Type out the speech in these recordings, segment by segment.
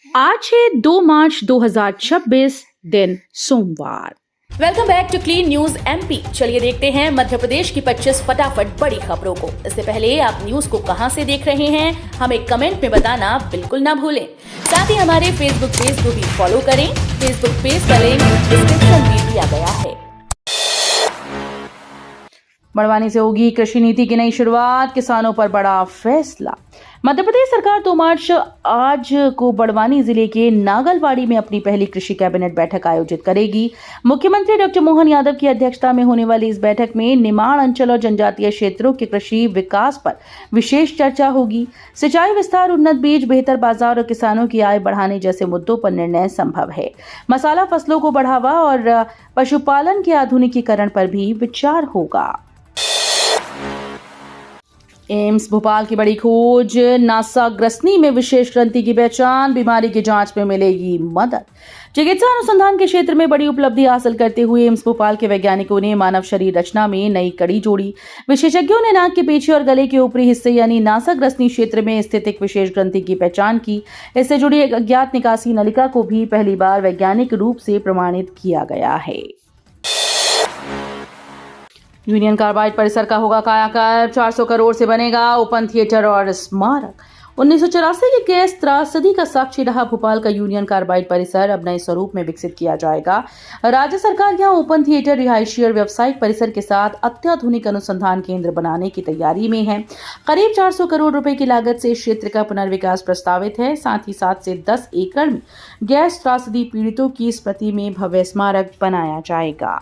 आज है 2 मार्च 2026 दिन सोमवार। Welcome back to clean news MP. चलिए देखते हैं मध्य प्रदेश की 25 फटाफट बड़ी खबरों को। इससे पहले आप न्यूज को कहां से देख रहे हैं हमें कमेंट में बताना बिल्कुल ना भूलें। साथ ही हमारे फेसबुक पेज को भी फॉलो करें। फेसबुक पेज का लिंक डिस्क्रिप्शन में दिया गया है। बड़वानी से होगी कृषि नीति की नई शुरुआत, किसानों पर बड़ा फैसला। मध्य प्रदेश सरकार 2 मार्च आज को बड़वानी जिले के नागलवाड़ी में अपनी पहली कृषि कैबिनेट बैठक आयोजित करेगी। मुख्यमंत्री डॉक्टर मोहन यादव की अध्यक्षता में होने वाली इस बैठक में निमाड़ अंचल और जनजातीय क्षेत्रों के कृषि विकास पर विशेष चर्चा होगी। सिंचाई विस्तार, उन्नत बीज, बेहतर बाजार और किसानों की आय बढ़ाने जैसे मुद्दों पर निर्णय संभव है। मसाला फसलों को बढ़ावा और पशुपालन के आधुनिकीकरण पर भी विचार होगा। एम्स भोपाल की बड़ी खोज, नासा ग्रसनी में विशेष ग्रंथि की पहचान, बीमारी की जांच में मिलेगी मदद। चिकित्सा अनुसंधान के क्षेत्र में बड़ी उपलब्धि हासिल करते हुए एम्स भोपाल के वैज्ञानिकों ने मानव शरीर रचना में नई कड़ी जोड़ी। विशेषज्ञों ने नाक के पीछे और गले के ऊपरी हिस्से यानी नासा ग्रसनी क्षेत्र में स्थित एक विशेष ग्रंथि की पहचान की। इससे जुड़ी एक अज्ञात निकासी नलिका को भी पहली बार वैज्ञानिक रूप से प्रमाणित किया गया है। यूनियन कार्बाइड परिसर का होगा कायाकल्प, 400 करोड़ से बनेगा ओपन थिएटर और स्मारक। 1984 की गैस त्रासदी का साक्षी रहा भोपाल का यूनियन कार्बाइड परिसर अब नए स्वरूप में विकसित किया जाएगा। राज्य सरकार यहां ओपन थिएटर, रिहायशी और व्यावसायिक परिसर के साथ अत्याधुनिक अनुसंधान केंद्र बनाने की तैयारी में है। करीब 400 करोड़ रुपए की लागत से इस क्षेत्र का पुनर्विकास प्रस्तावित है। साथ ही 7 से 10 एकड़ में गैस त्रासदी पीड़ितों की स्मृति में भव्य स्मारक बनाया जाएगा।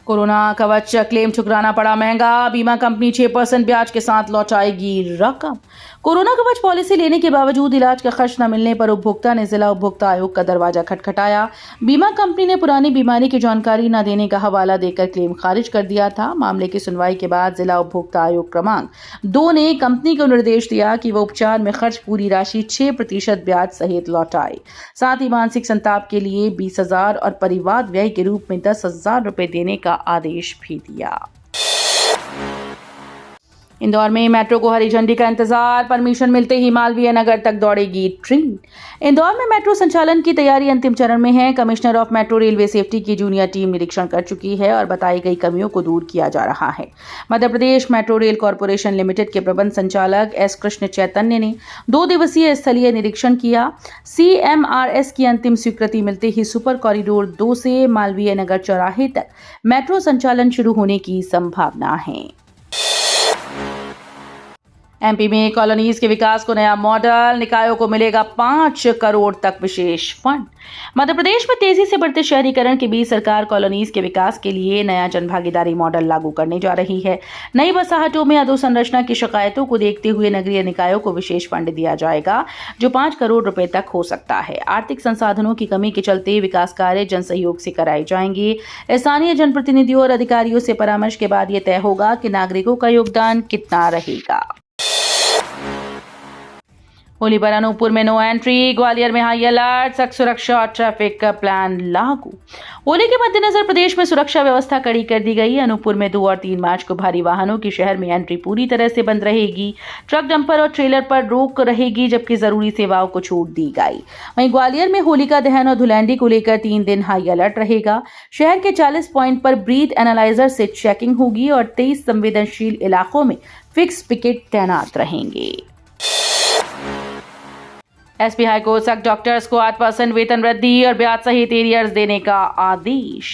कोरोना कवच क्लेम ठुकराना पड़ा महंगा, बीमा कंपनी 6% ब्याज के साथ लौटाएगी रकम। कोरोना कवच पॉलिसी लेने के बावजूद इलाज का खर्च न मिलने पर उपभोक्ता ने जिला उपभोक्ता आयोग का दरवाजा खटखटाया। बीमा कंपनी ने पुरानी बीमारी की जानकारी न देने का हवाला देकर क्लेम खारिज कर दिया था। मामले की सुनवाई के बाद जिला उपभोक्ता आयोग क्रमांक 2 ने कंपनी को निर्देश दिया कि वो उपचार में खर्च पूरी राशि 6% ब्याज सहित लौटाए। साथ ही मानसिक संताप के लिए 20,000 और परिवार व्यय के रूप में 10,000 रुपए देने का आदेश भी दिया। इंदौर में मेट्रो को हरी झंडी का इंतजार, परमिशन मिलते ही मालवीय नगर तक दौड़ेगी ट्रेन। इंदौर में मेट्रो संचालन की तैयारी अंतिम चरण में है। Commissioner of metro railway safety की जूनियर टीम निरीक्षण कर चुकी है और बताई गई कमियों को दूर किया जा रहा है। Madhya Pradesh metro rail corporation limited के प्रबंध संचालक एस कृष्ण चैतन्य ने 2 दिवसीय स्थलीय निरीक्षण किया। CMRS की अंतिम स्वीकृति मिलते ही सुपर कॉरिडोर 2 से मालवीय नगर चौराहे तक मेट्रो संचालन शुरू होने की संभावना है। एमपी में कॉलोनीज के विकास को नया मॉडल, निकायों को मिलेगा 5 करोड़ तक विशेष फंड। मध्य प्रदेश में तेजी से बढ़ते शहरीकरण के बीच सरकार कॉलोनीज के विकास के लिए नया जनभागीदारी मॉडल लागू करने जा रही है। नई बसाहटों में अधोसंरचना की शिकायतों को देखते हुए नगरीय निकायों को विशेष फंड दिया जाएगा, जो 5 करोड़ रुपए तक हो सकता है। आर्थिक संसाधनों की कमी के चलते विकास कार्य जन सहयोग से कराए जाएंगे। स्थानीय जनप्रतिनिधियों और अधिकारियों से परामर्श के बाद यह तय होगा कि नागरिकों का योगदान कितना रहेगा। होली पर अनूपपुर में नो एंट्री, ग्वालियर में हाई अलर्ट, सख्त सुरक्षा और ट्रैफिक प्लान लागू। होली के मद्देनजर प्रदेश में सुरक्षा व्यवस्था कड़ी कर दी गई। अनूपपुर में 2 और 3 मार्च को भारी वाहनों की शहर में एंट्री पूरी तरह से बंद रहेगी। ट्रक, डंपर और ट्रेलर पर रोक रहेगी, जबकि जरूरी सेवाओं को छूट दी गई। वहीं ग्वालियर में होलिका दहन और धुलैंडी को लेकर 3 दिन हाई अलर्ट रहेगा। शहर के 40 पॉइंट पर ब्रीथ एनालाइजर से चेकिंग होगी और 23 संवेदनशील इलाकों में फिक्स पिकेट तैनात रहेंगे। एसपी हाईकोर्ट सख्त डॉक्टर्स को 8% वेतन वृद्धि और ब्याज सहित एरियर्स देने का आदेश।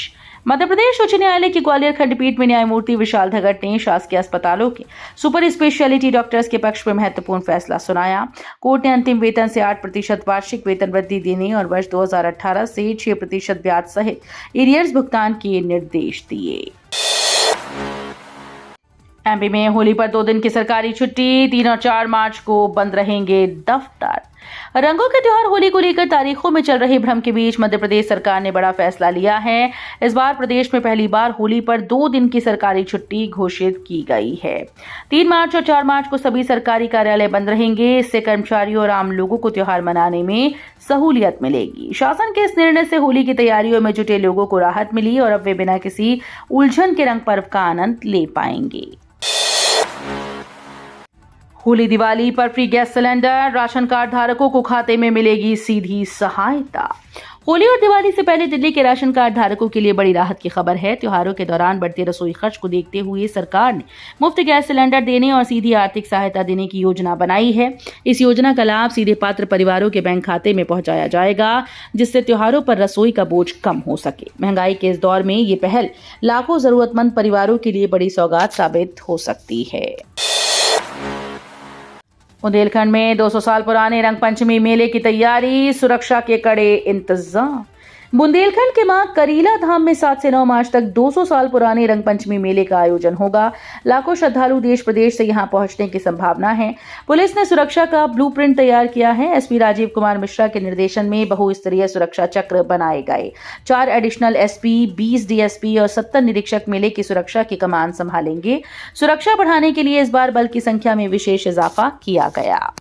मध्य प्रदेश उच्च न्यायालय की ग्वालियर खंडपीठ में न्यायमूर्ति विशाल धगट ने शासकीय अस्पतालों के सुपर स्पेशलिटी डॉक्टर्स के पक्ष में महत्वपूर्ण फैसला सुनाया। कोर्ट ने अंतिम वेतन से 8% वार्षिक वेतन वृद्धि देने और वर्ष 2018 से 6% ब्याज सहित एरियर्स भुगतान के निर्देश दिए। एमपी में होली पर 2 दिन की सरकारी छुट्टी, 3 और 4 मार्च को बंद रहेंगे दफ्तर। रंगों के त्योहार होली को लेकर तारीखों में चल रहे भ्रम के बीच मध्य प्रदेश सरकार ने बड़ा फैसला लिया है। इस बार प्रदेश में पहली बार होली पर 2 दिन की सरकारी छुट्टी घोषित की गई है। 3 मार्च और 4 मार्च को सभी सरकारी कार्यालय बंद रहेंगे। इससे कर्मचारियों और आम लोगों को त्योहार मनाने में सहूलियत मिलेगी। शासन के इस निर्णय से होली की तैयारियों में जुटे लोगों को राहत मिली और अब वे बिना किसी उलझन के रंग पर्व का आनंद ले पाएंगे। होली दिवाली पर free gas cylinder, ration card धारकों को खाते में मिलेगी सीधी सहायता। होली और दिवाली से पहले दिल्ली के राशन कार्ड धारकों के लिए बड़ी राहत की खबर है। त्योहारों के दौरान बढ़ते रसोई खर्च को देखते हुए सरकार ने मुफ्त गैस सिलेंडर देने और सीधी आर्थिक सहायता देने की योजना बनाई है। इस योजना का लाभ सीधे पात्र परिवारों के बैंक खाते में पहुंचाया जाएगा, जिससे त्योहारों पर रसोई का बोझ कम हो सके। महंगाई के इस दौर में ये पहल लाखों जरूरतमंद परिवारों के लिए बड़ी सौगात साबित हो सकती है। बुंदेलखंड में 200 साल पुराने रंगपंचमी मेले की तैयारी, सुरक्षा के कड़े इंतजाम। बुंदेलखंड के मां करीला धाम में 7 से 9 मार्च तक 200 साल पुराने रंगपंचमी मेले का आयोजन होगा। लाखों श्रद्धालु देश प्रदेश से यहां पहुंचने की संभावना है। पुलिस ने सुरक्षा का ब्लूप्रिंट तैयार किया है। एसपी राजीव कुमार मिश्रा के निर्देशन में बहुस्तरीय सुरक्षा चक्र बनाए गए। 4 एडिशनल एसपी, 20 डीएसपी और 70 निरीक्षक मेले की सुरक्षा की कमान संभालेंगे। सुरक्षा बढ़ाने के लिए इस बार बल की संख्या में विशेष इजाफा किया गया।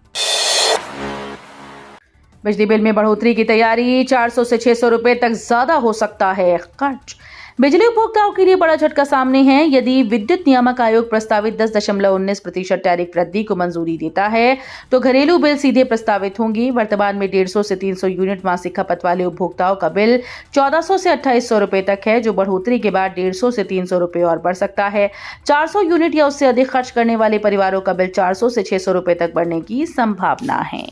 बिजली बिल में बढ़ोतरी की तैयारी, 400 से 600 रुपए तक ज्यादा हो सकता है खर्च। बिजली उपभोक्ताओं के लिए बड़ा झटका सामने है। यदि विद्युत नियामक आयोग प्रस्तावित 10.19% टैरिफ वृद्धि को मंजूरी देता है तो घरेलू बिल सीधे प्रस्तावित होंगी। वर्तमान में 150 से 300 यूनिट मासिक खपत वाले उपभोक्ताओं का बिल 1400 से 2800 रुपए तक है, जो बढ़ोतरी के बाद 150 से 300 रुपए और बढ़ सकता है। 400 यूनिट या उससे अधिक खर्च करने वाले परिवारों का बिल 400 से 600 रुपए तक बढ़ने की संभावना है।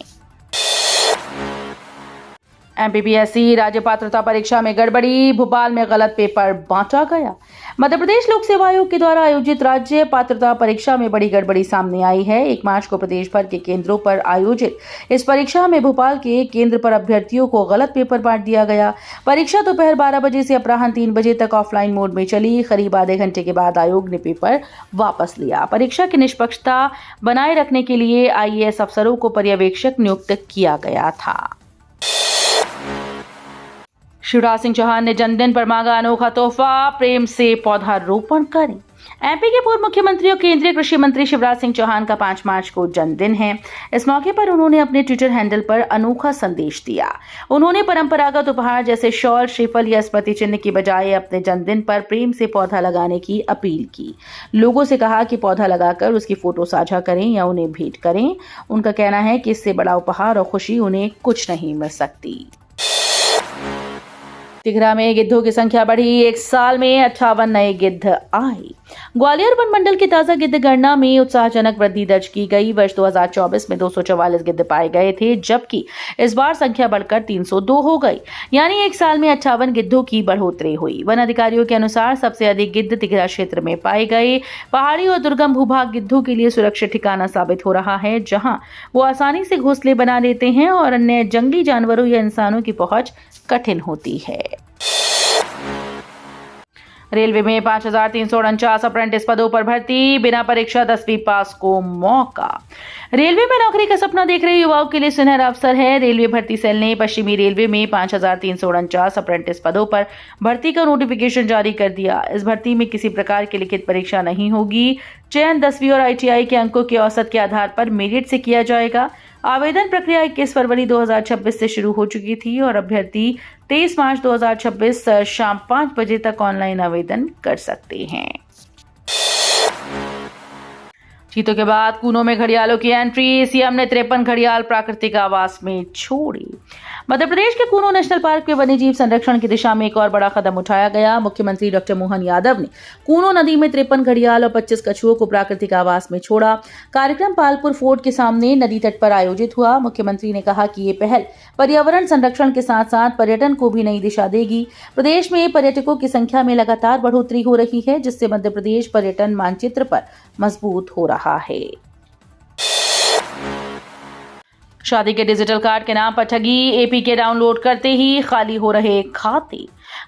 एमपीपीएससी राज्य पात्रता परीक्षा में गड़बड़ी, भोपाल में गलत पेपर बांटा गया। मध्य प्रदेश लोक सेवा आयोग के द्वारा आयोजित राज्य पात्रता परीक्षा में बड़ी गड़बड़ी सामने आई है। 1 मार्च को प्रदेश भर के केंद्रों पर आयोजित इस परीक्षा में भोपाल के एक केंद्र पर अभ्यर्थियों को गलत पेपर बांट दिया गया। परीक्षा दोपहर 12 बजे से अपराह्न 3 बजे तक ऑफलाइन मोड में चली। करीब आधे घंटे के बाद आयोग ने पेपर वापस लिया। परीक्षा की निष्पक्षता बनाए रखने के लिए आईएएस अफसरों को पर्यवेक्षक नियुक्त किया गया था। शिवराज सिंह चौहान ने जन्मदिन पर मांगा अनोखा तोहफा, प्रेम से पौधारोपण करें। एमपी के पूर्व मुख्यमंत्री और केंद्रीय कृषि मंत्री शिवराज सिंह चौहान का 5 मार्च को जन्मदिन है। इस मौके पर उन्होंने अपने ट्विटर हैंडल पर अनोखा संदेश दिया। उन्होंने परंपरागत उपहार जैसे शॉल, श्रीफल या स्मृति चिन्ह की बजाय अपने जन्मदिन पर प्रेम से पौधा लगाने की अपील की। लोगों से कहा कि पौधा लगाकर उसकी फोटो साझा करें या उन्हें भेंट करें। उनका कहना है कि इससे बड़ा उपहार और खुशी उन्हें कुछ नहीं मिल सकती। तिघरा में गिद्धों की संख्या बढ़ी, 1 साल में 58 नए गिद्ध आए। ग्वालियर वन मंडल की ताजा गिद्ध गणना में उत्साहजनक वृद्धि दर्ज की गई। वर्ष 2024 में 244 गिद्ध पाए गए थे, जबकि इस बार संख्या बढ़कर 302 हो गई, यानी 1 साल में 58 गिद्धों की बढ़ोतरी हुई। वन अधिकारियों के अनुसार सबसे अधिक गिद्ध तिघरा क्षेत्र में पाए गए। पहाड़ी और दुर्गम भूभाग गिद्धों के लिए सुरक्षित ठिकाना साबित हो रहा है, जहां वो आसानी से घोंसले बना लेते हैं और अन्य जंगली जानवरों या इंसानों की पहुंच कठिन होती है। रेलवे में 5349 अप्रेंटिस पदों पर भर्ती, बिना परीक्षा 10वीं पास को मौका। रेलवे में नौकरी का सपना देख रहे युवाओं के लिए सुनहरा अवसर है। रेलवे भर्ती सेल ने पश्चिमी रेलवे में 5349 अप्रेंटिस पदों पर भर्ती का नोटिफिकेशन जारी कर दिया। इस भर्ती में किसी प्रकार की लिखित परीक्षा नहीं होगी। चयन 10वीं और आईटीआई के अंकों के औसत के आधार पर मेरिट से किया जाएगा। आवेदन प्रक्रिया 21 फरवरी 2026 से शुरू हो चुकी थी और अभ्यर्थी 23 मार्च 2026 शाम 5 बजे तक ऑनलाइन आवेदन कर सकते हैं। चीतों के बाद कूनों में घड़ियालों की एंट्री, सीएम ने 53 घड़ियाल प्राकृतिक आवास में छोड़ी। मध्य प्रदेश के कूनो नेशनल पार्क में वन्यजीव संरक्षण की दिशा में एक और बड़ा कदम उठाया गया। मुख्यमंत्री डॉक्टर मोहन यादव ने कूनो नदी में 53 घड़ियाल और 25 कछुओं को प्राकृतिक आवास में छोड़ा। कार्यक्रम पालपुर फोर्ट के सामने नदी तट पर आयोजित हुआ। मुख्यमंत्री ने कहा कि ये पहल पर्यावरण संरक्षण के साथ साथ पर्यटन को भी नई दिशा देगी। प्रदेश में पर्यटकों की संख्या में लगातार बढ़ोतरी हो रही है, जिससे मध्य प्रदेश पर्यटन मानचित्र पर मजबूत हो रहा है। शादी के डिजिटल कार्ड के नाम पर ठगी, एपी के डाउनलोड करते ही खाली हो रहे खाते।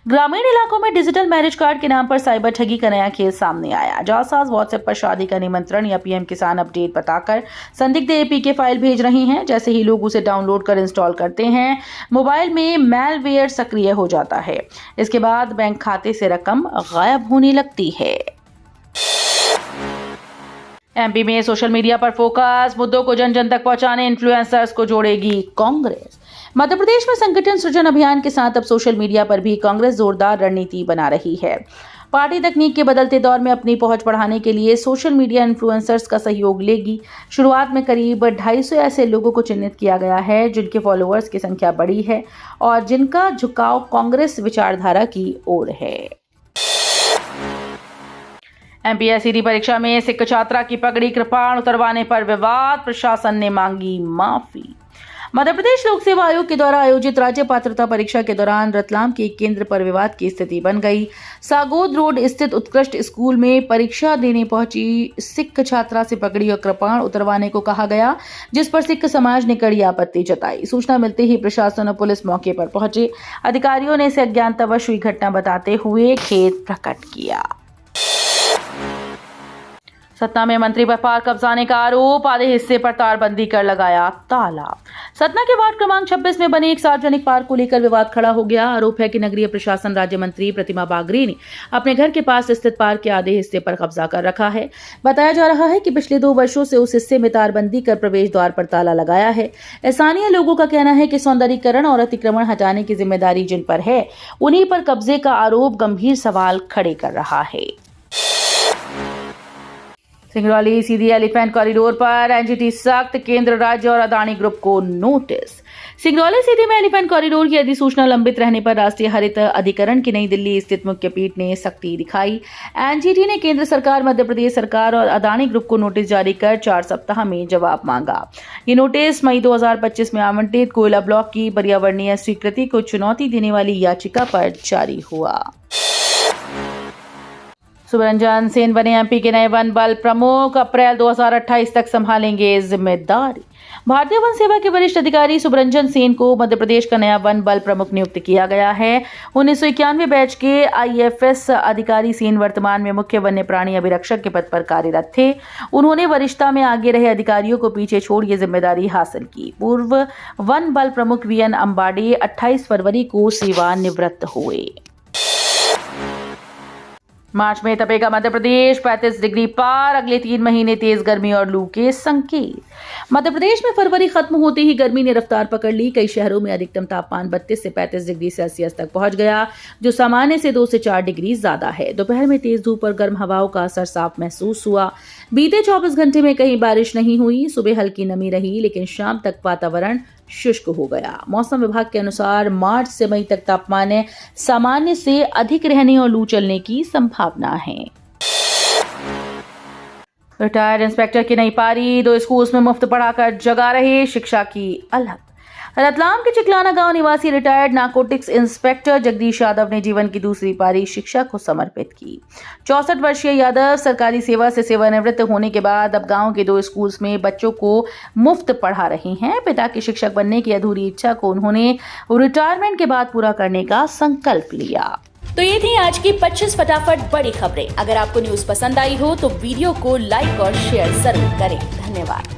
ग्रामीण इलाकों में डिजिटल मैरिज कार्ड के नाम पर साइबर ठगी का नया खेल सामने आया। जालसाज व्हाट्सएप पर शादी का निमंत्रण या पीएम किसान अपडेट बताकर संदिग्ध एपी के फाइल भेज रहे हैं। जैसे ही लोग उसे डाउनलोड कर इंस्टॉल करते हैं, मोबाइल में मैलवेयर सक्रिय हो जाता है। इसके बाद बैंक खाते से रकम गायब होने लगती है। एमपी में सोशल मीडिया पर फोकस, मुद्दों को जन जन तक पहुंचाने इन्फ्लुएंसर्स को जोड़ेगी कांग्रेस। मध्य प्रदेश में संगठन सृजन अभियान के साथ अब सोशल मीडिया पर भी कांग्रेस जोरदार रणनीति बना रही है। पार्टी तकनीक के बदलते दौर में अपनी पहुंच बढ़ाने के लिए सोशल मीडिया इन्फ्लुएंसर्स का सहयोग लेगी। शुरुआत में करीब 250 ऐसे लोगों को चिन्हित किया गया है जिनके फॉलोअर्स की संख्या बड़ी है और जिनका झुकाव कांग्रेस विचारधारा की ओर है। एमपीएससी परीक्षा में सिख छात्रा की पगड़ी कृपाण उतरवाने पर विवाद, प्रशासन ने मांगी माफी। मध्य प्रदेश लोक सेवा आयोग के द्वारा आयोजित राज्य पात्रता परीक्षा के दौरान रतलाम के एक केंद्र पर विवाद की स्थिति बन गई। सागोद रोड स्थित उत्कृष्ट स्कूल में परीक्षा देने पहुंची सिख छात्रा से पगड़ी और कृपाण उतरवाने को कहा गया, जिस पर सिख समाज ने कड़ी आपत्ति जताई। सूचना मिलते ही प्रशासन और पुलिस मौके पर पहुंचे। अधिकारियों ने इसे अज्ञानतावश हुई घटना बताते हुए खेद प्रकट किया। सतना में मंत्री पर पार्क कब्जाने का आरोप, आधे हिस्से पर तारबंदी कर लगाया ताला। सतना के वार्ड क्रमांक 26 में बने एक सार्वजनिक पार्क को लेकर विवाद खड़ा हो गया। आरोप है कि नगरीय प्रशासन राज्य मंत्री प्रतिमा बागरी ने अपने घर के पास स्थित पार्क के आधे हिस्से पर कब्जा कर रखा है। बताया जा रहा है कि पिछले 2 वर्षों से उस हिस्से में तारबंदी कर प्रवेश द्वार पर ताला लगाया है। स्थानीय लोगों का कहना है कि सौंदर्यीकरण और अतिक्रमण हटाने की जिम्मेदारी जिन पर है, उन्हीं पर कब्जे का आरोप गंभीर सवाल खड़े कर रहा है। सिंगरौली सीधी एलिफेंट कॉरिडोर पर एनजीटी सख्त, केंद्र, राज्य और अदानी ग्रुप को नोटिस। सिंगरौली सीधी में एलिफेंट कॉरिडोर की अधिसूचना लंबित रहने पर राष्ट्रीय हरित अधिकरण की नई दिल्ली स्थित मुख्य पीठ ने सख्ती दिखाई। एनजीटी ने केंद्र सरकार, मध्य प्रदेश सरकार और अदानी ग्रुप को नोटिस जारी कर 4 सप्ताह में जवाब मांगा। ये नोटिस मई 2025 में आवंटित कोयला ब्लॉक की पर्यावरणीय स्वीकृति को चुनौती देने वाली याचिका पर जारी हुआ। सुब्रंजन सेन बने एमपी के नए वन बल प्रमुख, अप्रैल 2028 तक संभालेंगे जिम्मेदारी। भारतीय वन सेवा के वरिष्ठ अधिकारी सुब्रंजन सेन को मध्य प्रदेश का नया वन बल प्रमुख नियुक्त किया गया है। 1991 बैच के आईएफएस अधिकारी सेन वर्तमान में मुख्य वन्य प्राणी अभिरक्षक के पद पर कार्यरत थे। उन्होंने वरिष्ठता में आगे रहे अधिकारियों को पीछे छोड़ ये जिम्मेदारी हासिल की। पूर्व वन बल प्रमुख वीएन अंबाडी 28 फरवरी को सेवानिवृत्त हुए। मार्च में तपेगा मध्य प्रदेश, 35 डिग्री पार। अगले 3 महीने तेज गर्मी और लू के संकेत। मध्य प्रदेश में फरवरी खत्म होते ही गर्मी ने रफ्तार पकड़ ली। कई शहरों में अधिकतम तापमान 32 से 35 डिग्री सेल्सियस तक पहुंच गया, जो सामान्य से 2 से 4 डिग्री ज्यादा है। दोपहर में तेज धूप और गर्म हवाओं का असर साफ महसूस हुआ। बीते 24 घंटे में कहीं बारिश नहीं हुई। सुबह हल्की नमी रही, लेकिन शाम तक वातावरण शुष्क हो गया। मौसम विभाग के अनुसार मार्च से मई तक तापमान सामान्य से अधिक रहने और लू चलने की संभावना है। रिटायर्ड इंस्पेक्टर की नई पारी, 2 स्कूल्स में मुफ्त पढ़ाकर जगा रहे शिक्षा की अलग। रतलाम के चिकलाना गांव निवासी retired narcotics inspector Jagdish Yadav ने जीवन की दूसरी पारी शिक्षा को समर्पित की। 64 वर्षीय यादव सरकारी सेवा से सेवानिवृत्त होने के बाद अब गांव के 2 स्कूल्स में बच्चों को मुफ्त पढ़ा रहे हैं। पिता के शिक्षक बनने की अधूरी इच्छा को उन्होंने रिटायरमेंट के बाद पूरा करने का संकल्प लिया। तो ये थी आज की 25 फटाफट बड़ी खबरें। अगर आपको न्यूज पसंद आई हो तो वीडियो को लाइक और शेयर जरूर करें। धन्यवाद।